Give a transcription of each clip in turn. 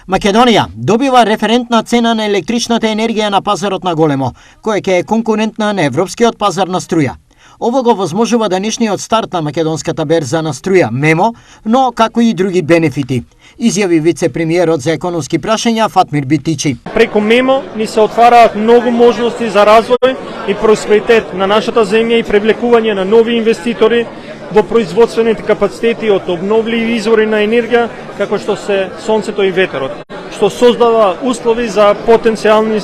Македонија добива референтна цена на електричната енергија на пазарот на големо, која ќе е конкурентна на европскиот пазар на струја. Ово го возможува денешниот старт на македонската берза на струја МЕМО, но како и други бенефити, изјави вице-премиерот за економски прашања Фатмир Битичи. Преку МЕМО ни се отвараат многу можности за развој и просперитет на нашата земја и привлекување на нови инвеститори во производствените капацитети од обновливи извори на енергија, како што се сонцето и ветерот, што создава услови за потенцијални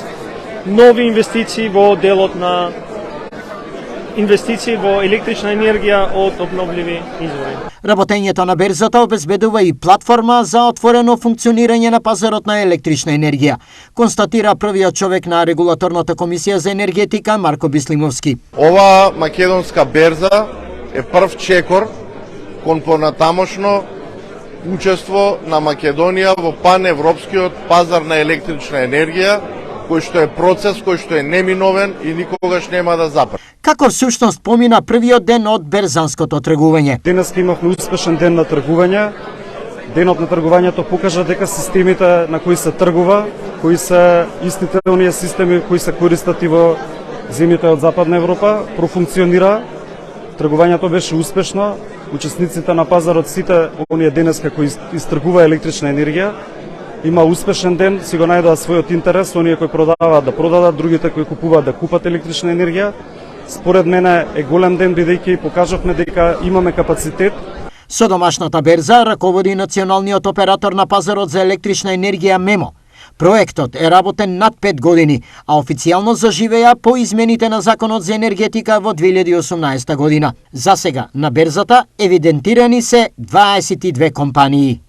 нови инвестиции во делот на инвестиции во електрична енергија од обновливи извори. Работењето на берзата обезбедува и платформа за отворено функционирање на пазарот на електрична енергија, констатира првиот човек на регулаторната комисија за енергетика Марко Бислимовски. Ова македонска берза е прв чекор кон понатамошно учество на Македонија во паневропскиот пазар на електрична енергија, кој што е процес кој што е неминовен и никогаш нема да запре. Како всушност помина првиот ден од берзанското тргување? Денес имавме успешен ден на тргување. Денот на тргувањето покажа дека системите на кои се тргува, кои се истите оние системи кои се користат и во земјите од Западна Европа, профункционира. Тргувањето беше успешно. Учесниците на пазарот, сите оние денеска кои истргува електрична енергија, има успешен ден, си го најдоа својот интерес, оние кои продаваат да продадат, другите кои купуваат да купат електрична енергија. Според мене е голем ден, бидејќи покажавме дека имаме капацитет. Со домашната берза раководи националниот оператор на пазарот за електрична енергија МЕМО. Проектот е работен над 5 години, а официјално заживеа по измените на Законот за енергетика во 2018 година. За сега на берзата евидентирани се 22 компании.